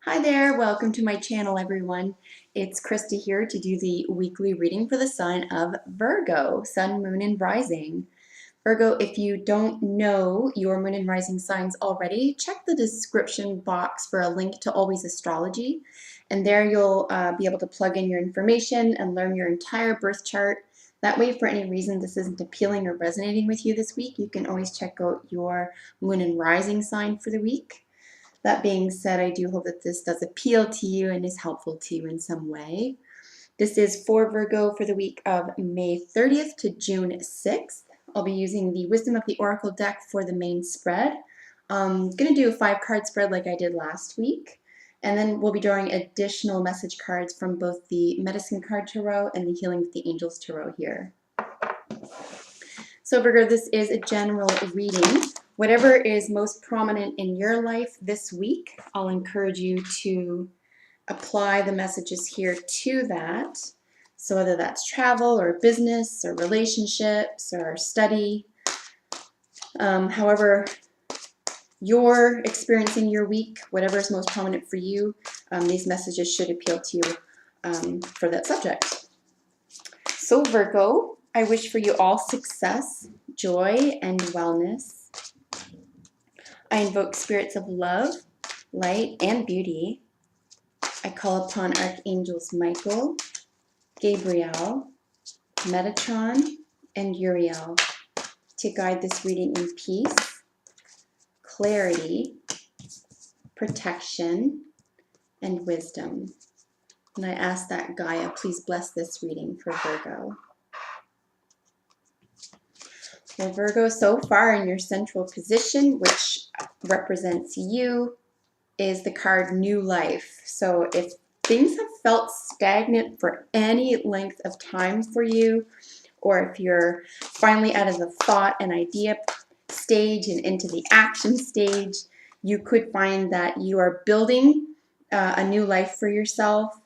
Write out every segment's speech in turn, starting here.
Hi there, welcome to my channel everyone. It's Krista here to do the weekly reading for the sign of Virgo, Sun, Moon, and Rising. Virgo, if you don't know your Moon and Rising signs already, check the description box for a link to Always Astrology, and there you'll be able to plug in your information and learn your entire birth chart. That way, for any reason this isn't appealing or resonating with you this week, you can always check out your Moon and Rising sign for the week. That being said, I do hope that this does appeal to you and is helpful to you in some way. This is for Virgo for the week of May 30th to June 6th. I'll be using the Wisdom of the Oracle deck for the main spread. I'm going to do a 5-card spread like I did last week. And then we'll be drawing additional message cards from both the Medicine Card Tarot and the Healing with the Angels Tarot here. So Virgo, this is a general reading. Whatever is most prominent in your life this week, I'll encourage you to apply the messages here to that. So whether that's travel or business or relationships or study, however you're experiencing your week, whatever is most prominent for you, these messages should appeal to you for that subject. So Virgo, I wish for you all success, joy, and wellness. I invoke spirits of love, light, and beauty. I call upon Archangels Michael, Gabriel, Metatron, and Uriel to guide this reading in peace, clarity, protection, and wisdom. And I ask that Gaia please bless this reading for Virgo. Well, Virgo, so far in your central position, which represents you, is the card New Life. So if things have felt stagnant for any length of time for you, or if you're finally out of the thought and idea stage and into the action stage, you could find that you are building a new life for yourself.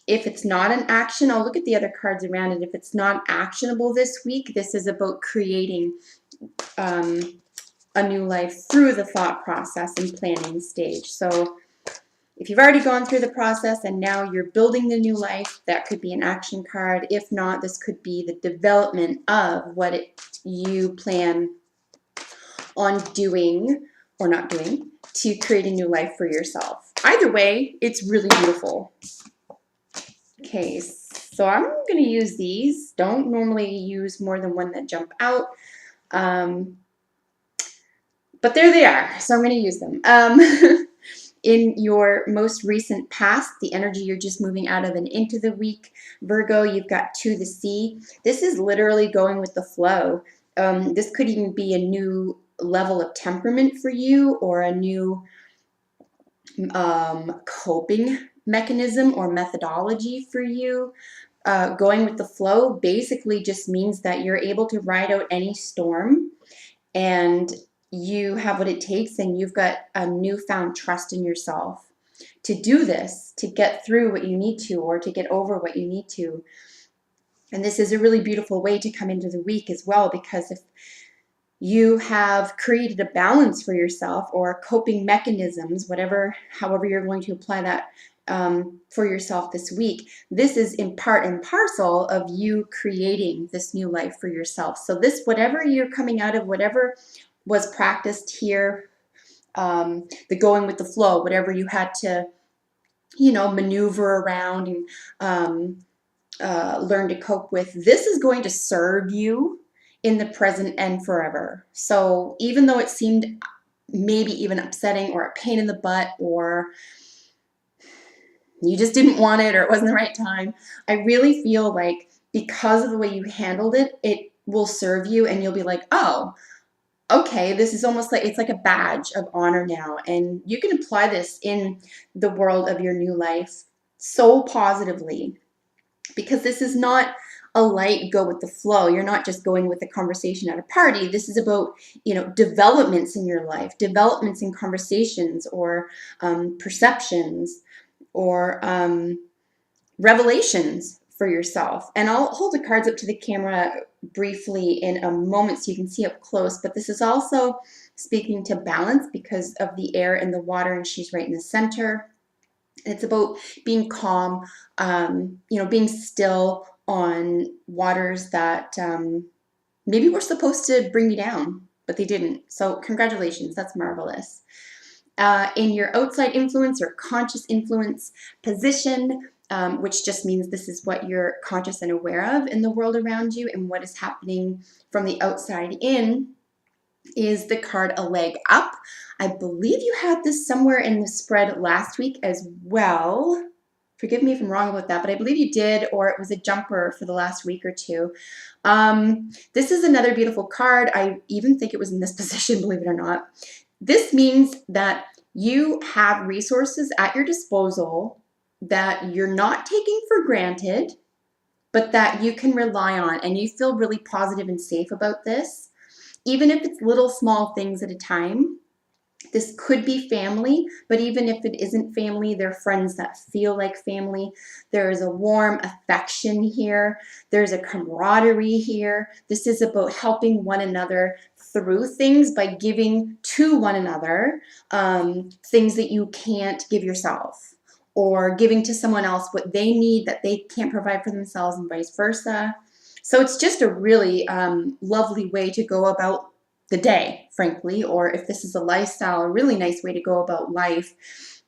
If it's not an action, I'll look at the other cards around it. If it's not actionable this week, this is about creating a new life through the thought process and planning stage. So if you've already gone through the process and now you're building the new life, that could be an action card. If not, this could be the development of what you plan on doing or not doing to create a new life for yourself. Either way, it's really beautiful. Okay, so I'm going to use these. Don't normally use more than one that jump out. But there they are, so I'm going to use them. In your most recent past, the energy you're just moving out of and into the week, Virgo, you've got to the sea. This is literally going with the flow. This could even be a new level of temperament for you, or a new coping mechanism or methodology for you. Going with the flow basically just means that you're able to ride out any storm, and you have what it takes, and you've got a newfound trust in yourself to do this, to get through what you need to, or to get over what you need to. And this is a really beautiful way to come into the week as well, because if you have created a balance for yourself, or coping mechanisms, however you're going to apply that for yourself this week, this is in part and parcel of you creating this new life for yourself. So this, whatever you're coming out of, whatever was practiced here, the going with the flow, whatever you had to, maneuver around and learn to cope with, this is going to serve you in the present and forever. So even though it seemed maybe even upsetting or a pain in the butt, or you just didn't want it, or it wasn't the right time, I really feel like because of the way you handled it, it will serve you, and you'll be like, oh, okay, this is almost like, it's like a badge of honor now, and you can apply this in the world of your new life so positively, because this is not a light go with the flow. You're not just going with the conversation at a party. This is about, developments in your life, developments in conversations, or perceptions, or revelations for yourself. And I'll hold the cards up to the camera briefly in a moment so you can see up close, but this is also speaking to balance because of the air and the water, and she's right in the center. It's about being calm, being still on waters that maybe were supposed to bring you down, but they didn't. So congratulations, that's marvelous. In your outside influence or conscious influence position, which just means this is what you're conscious and aware of in the world around you and what is happening from the outside in, is the card A Leg Up. I believe you had this somewhere in the spread last week as well. Forgive me if I'm wrong about that, but I believe you did, or it was a jumper for the last week or two. This is another beautiful card. I even think it was in this position, believe it or not. This means that you have resources at your disposal that you're not taking for granted, but that you can rely on, and you feel really positive and safe about this, even if it's little small things at a time. This could be family, but even if it isn't family, they're friends that feel like family. There is a warm affection here. There's a camaraderie here. This is about helping one another through things by giving to one another things that you can't give yourself, or giving to someone else what they need that they can't provide for themselves, and vice versa. So it's just a really lovely way to go about the day, frankly, or if this is a lifestyle, a really nice way to go about life,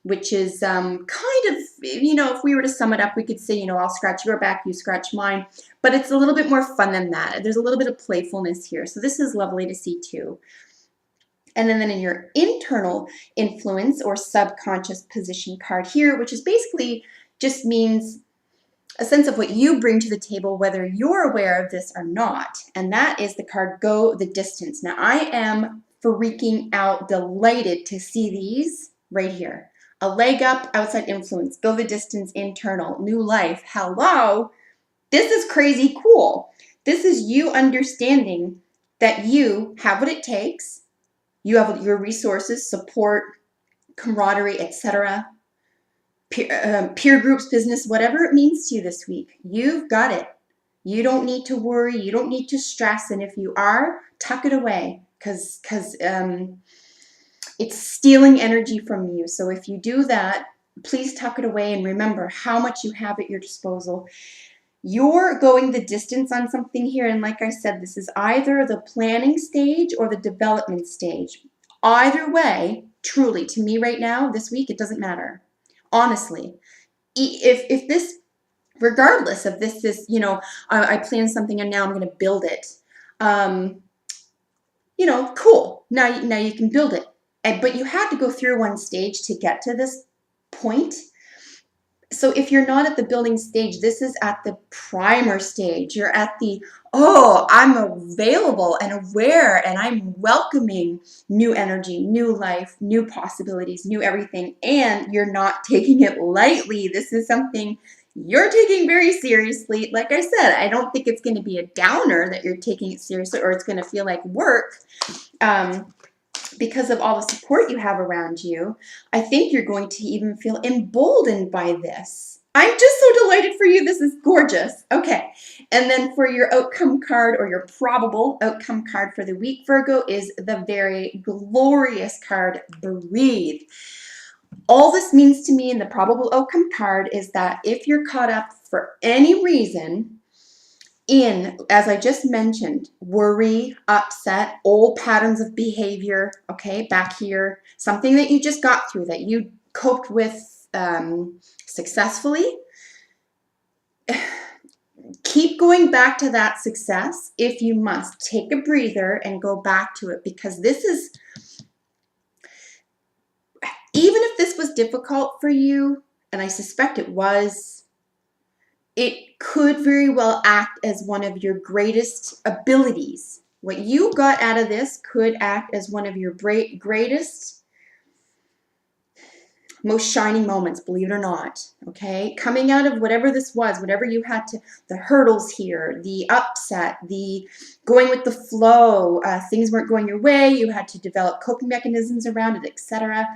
which is kind of, if we were to sum it up, we could say, I'll scratch your back, you scratch mine, but it's a little bit more fun than that. There's a little bit of playfulness here. So this is lovely to see too. And then in your internal influence or subconscious position card here, which is basically just means a sense of what you bring to the table, whether you're aware of this or not. And that is the card Go the Distance. Now, I am freaking out, delighted to see these right here. A leg up, outside influence, go the distance, internal, new life. Hello. This is crazy cool. This is you understanding that you have what it takes. You have your resources, support, camaraderie, etc. Peer groups, business, whatever it means to you this week, you've got it. You don't need to worry. You don't need to stress. And if you are, tuck it away because it's stealing energy from you. So if you do that, please tuck it away and remember how much you have at your disposal. You're going the distance on something here. And like I said, this is either the planning stage or the development stage. Either way, truly, to me right now, this week, it doesn't matter. Honestly, if this, regardless of this is, I planned something and now I'm going to build it, cool. Now you can build it. But you had to go through one stage to get to this point. So if you're not at the building stage, this is at the primer stage. You're at the, I'm available and aware and I'm welcoming new energy, new life, new possibilities, new everything. And you're not taking it lightly. This is something you're taking very seriously. Like I said, I don't think it's going to be a downer that you're taking it seriously or it's going to feel like work. Because of all the support you have around you, I think you're going to even feel emboldened by this. I'm just so delighted for you. This is gorgeous. Okay. And then for your outcome card or your probable outcome card for the week, Virgo, is the very glorious card, Breathe. All this means to me in the probable outcome card is that if you're caught up for any reason in, as I just mentioned, worry, upset, old patterns of behavior, okay, back here, something that you just got through that you coped with successfully, keep going back to that success if you must. Take a breather and go back to it, because this is, even if this was difficult for you, and I suspect it was, it could very well act as one of your greatest abilities. What you got out of this could act as one of your greatest, most shining moments, believe it or not, okay? Coming out of whatever this was, whatever you had to, the hurdles here, the upset, the going with the flow, things weren't going your way, you had to develop coping mechanisms around it, etc.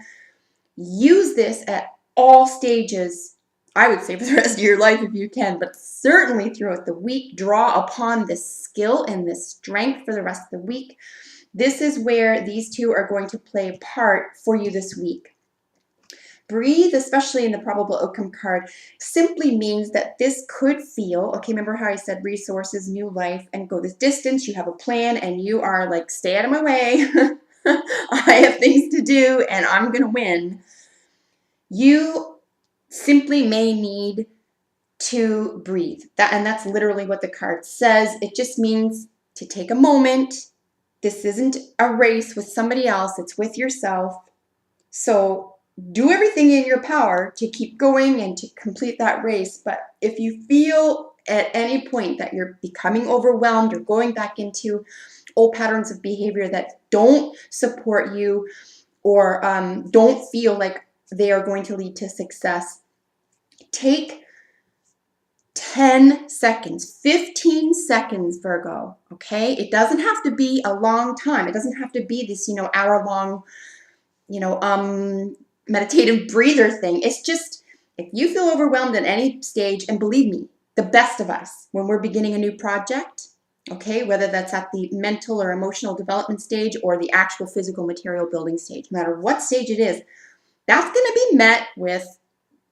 Use this at all stages, I would say, for the rest of your life if you can, but certainly throughout the week, draw upon this skill and this strength for the rest of the week This is where these two are going to play a part for you this week. Breathe, especially in the probable outcome card, simply means that this could feel, okay, remember how I said resources, new life, and go this distance, you have a plan, and you are like, stay out of my way. I have things to do, and I'm going to win. You simply may need to breathe. And that's literally what the card says. It just means to take a moment. This isn't a race with somebody else, it's with yourself. So do everything in your power to keep going and to complete that race. But if you feel at any point that you're becoming overwhelmed or going back into old patterns of behavior that don't support you or don't feel like they are going to lead to success, take 10 seconds, 15 seconds, Virgo, okay? It doesn't have to be a long time. It doesn't have to be this, hour-long, meditative breather thing. It's just, if you feel overwhelmed at any stage, and believe me, the best of us, when we're beginning a new project, okay, whether that's at the mental or emotional development stage or the actual physical material building stage, no matter what stage it is, that's going to be met with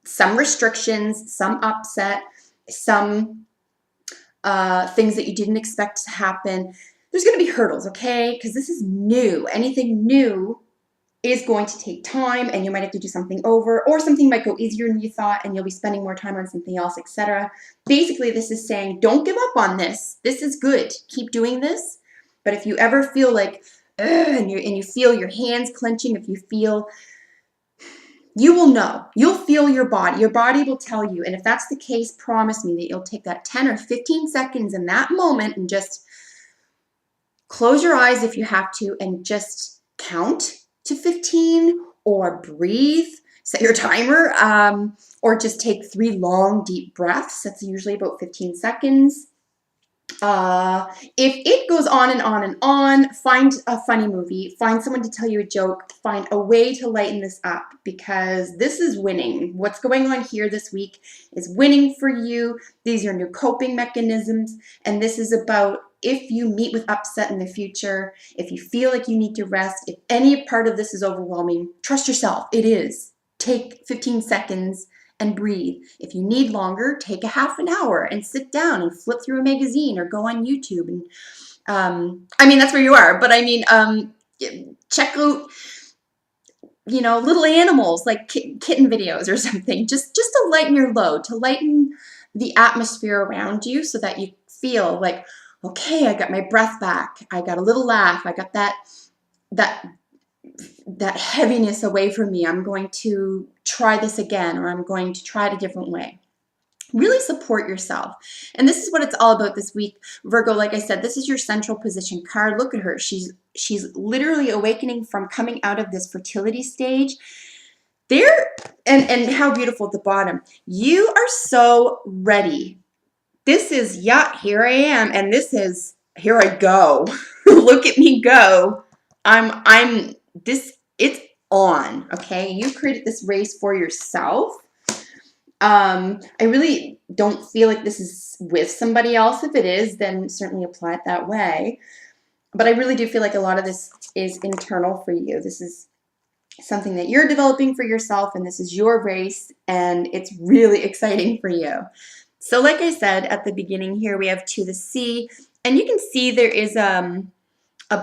some restrictions, some upset, some things that you didn't expect to happen. There's going to be hurdles, okay? Because this is new. Anything new is going to take time, and you might have to do something over, or something might go easier than you thought, and you'll be spending more time on something else, etc. Basically, this is saying, don't give up on this. This is good. Keep doing this. But if you ever feel like, and you feel your hands clenching, if you feel, you will know. You'll feel your body. Your body will tell you. And if that's the case, promise me that you'll take that 10 or 15 seconds in that moment and just close your eyes if you have to and just count to 15 or breathe, set your timer, or just take 3 long, deep breaths. That's usually about 15 seconds. If it goes on and on and on, find a funny movie, find someone to tell you a joke, find a way to lighten this up, because this is winning. What's going on here this week is winning for you. These are new coping mechanisms, and this is about, if you meet with upset in the future, if you feel like you need to rest, if any part of this is overwhelming, trust yourself. It is. Take 15 seconds and breathe. If you need longer, take a half an hour and sit down and flip through a magazine or go on YouTube. And that's where you are. But check out, little animals like kitten videos or something, just to lighten your load, to lighten the atmosphere around you, so that you feel like, okay, I got my breath back. I got a little laugh. I got that heaviness away from me. I'm going to try this again, or I'm going to try it a different way. Really support yourself. And this is what it's all about this week, Virgo. Like I said, this is your central position card. Look at her. She's literally awakening from coming out of this fertility stage. And how beautiful at the bottom. You are so ready. This is, here I am, and this is, here I go. Look at me go. It's on, okay? You created this race for yourself. I really don't feel like this is with somebody else. If it is, then certainly apply it that way. But I really do feel like a lot of this is internal for you. This is something that you're developing for yourself, and this is your race, and it's really exciting for you. So like I said at the beginning here, we have to the sea, and you can see there is a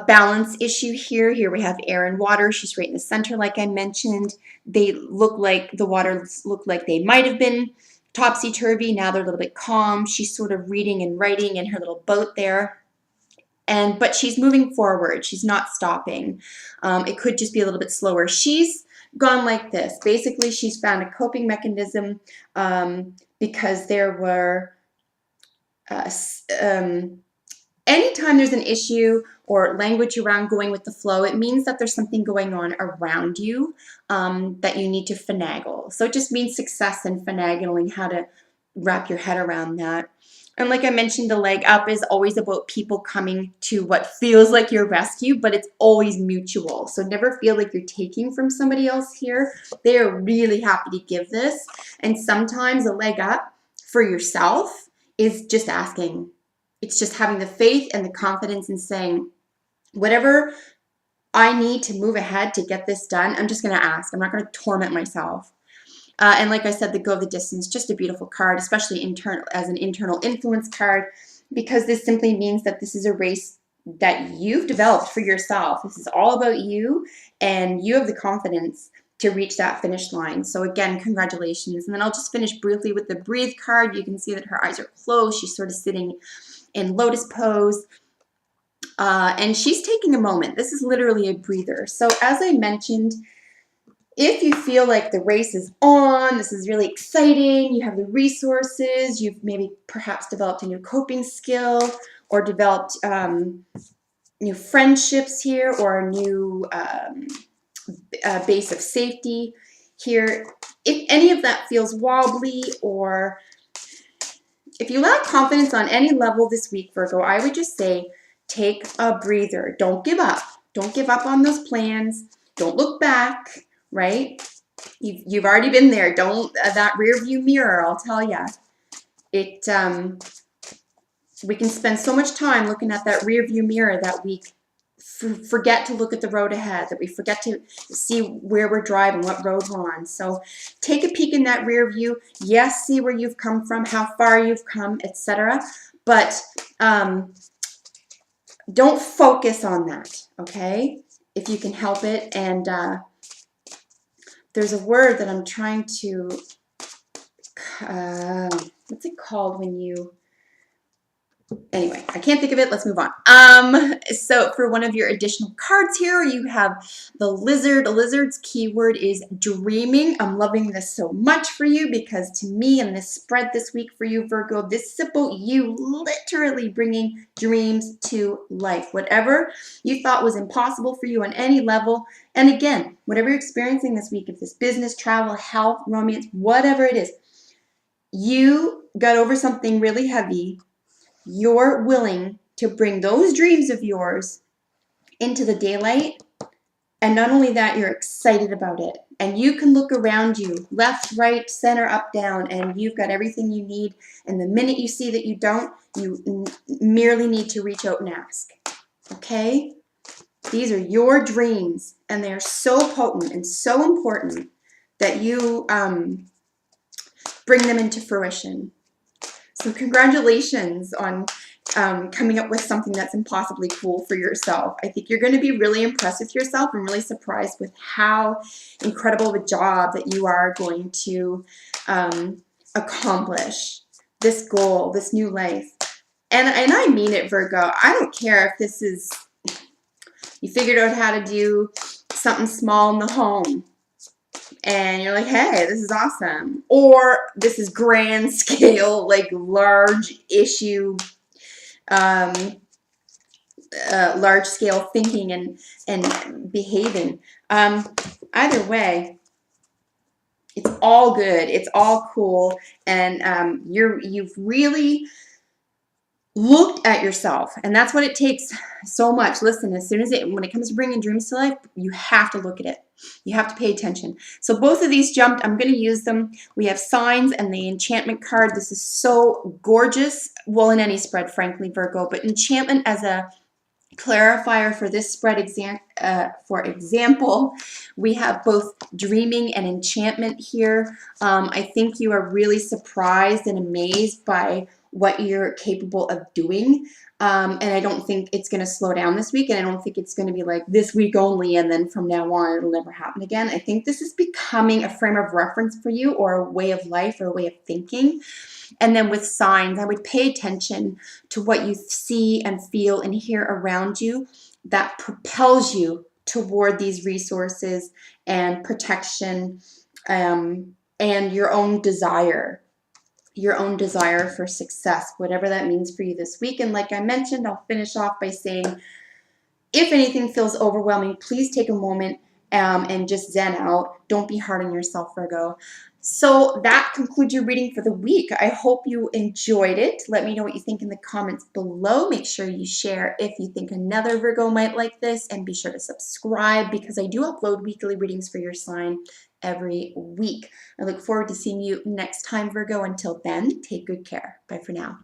balance issue here. Here we have air and water. She's right in the center, like I mentioned. The waters look like they might have been topsy-turvy. Now they're a little bit calm. She's sort of reading and writing in her little boat there. But she's moving forward. She's not stopping. It could just be a little bit slower. She's gone like this. Basically, she's found a coping mechanism because there were anytime there's an issue or language around going with the flow, it means that there's something going on around you that you need to finagle. So it just means success and finagling, how to wrap your head around that. And like I mentioned, the leg up is always about people coming to what feels like your rescue, but it's always mutual. So never feel like you're taking from somebody else here. They are really happy to give this. And sometimes a leg up for yourself is just asking. It's just having the faith and the confidence in saying, whatever I need to move ahead to get this done, I'm just going to ask. I'm not going to torment myself. And like I said, the Go the Distance, just a beautiful card, especially as an internal influence card, because this simply means that this is a race that you've developed for yourself. This is all about you, and you have the confidence to reach that finish line. So again, congratulations. And then I'll just finish briefly with the Breathe card. You can see that her eyes are closed. She's sort of sitting in lotus pose. And she's taking a moment. This is literally a breather. So as I mentioned, if you feel like the race is on, this is really exciting, you have the resources, you've maybe perhaps developed a new coping skill or developed new friendships here or a new base of safety here. If any of that feels wobbly, or if you lack confidence on any level this week, Virgo, I would just say take a breather. Don't give up. Don't give up on those plans. Don't look back, right? You've already been there. Don't, that rear view mirror, I'll tell you. We can spend so much time looking at that rear view mirror that we forget to look at the road ahead, that we forget to see where we're driving, what road we're on. So take a peek in that rear view. Yes, see where you've come from, how far you've come, etc. But don't focus on that, okay? If you can help it. And there's a word that I'm trying to, what's it called when you, anyway, I can't think of it. Let's move on. So for one of your additional cards here, you have the lizard. The lizard's keyword is dreaming. I'm loving this so much for you because to me and this spread this week for you, Virgo, this is about you literally bringing dreams to life. Whatever you thought was impossible for you on any level. And again, whatever you're experiencing this week, if it's business, travel, health, romance, whatever it is, you got over something really heavy. You're willing to bring those dreams of yours into the daylight. And not only that, you're excited about it. And you can look around you, left, right, center, up, down, and you've got everything you need. And the minute you see that you don't, you merely need to reach out and ask. Okay? These are your dreams, and they are so potent and so important that you bring them into fruition. So congratulations on coming up with something that's impossibly cool for yourself. I think you're going to be really impressed with yourself and really surprised with how incredible of a job that you are going to accomplish this goal, this new life. And I mean it, Virgo. I don't care if this is, you figured out how to do something small in the home. And you're like, hey, this is awesome. Or this is grand scale, like large issue, large scale thinking and behaving. Either way, it's all good. It's all cool. And you've really looked at yourself, and that's what it takes so much. Listen, when it comes to bringing dreams to life, you have to look at it. You have to pay attention. So both of these jumped. I'm going to use them. We have signs and the enchantment card. This is so gorgeous. Well, in any spread, frankly, Virgo, but enchantment as a clarifier for this spread for example, we have both dreaming and enchantment here. I think you are really surprised and amazed by what you're capable of doing. And I don't think it's going to slow down this week. And I don't think it's going to be like this week only and then from now on it'll never happen again. I think this is becoming a frame of reference for you, or a way of life, or a way of thinking. And then with signs, I would pay attention to what you see and feel and hear around you that propels you toward these resources and protection, and your own desire for success, whatever that means for you this week. And like I mentioned, I'll finish off by saying, if anything feels overwhelming, please take a moment and just zen out. Don't be hard on yourself, Virgo. So that concludes your reading for the week. I hope you enjoyed it. Let me know what you think in the comments below. Make sure you share if you think another Virgo might like this, and be sure to subscribe because I do upload weekly readings for your sign every week. I look forward to seeing you next time, Virgo. Until then, take good care. Bye for now.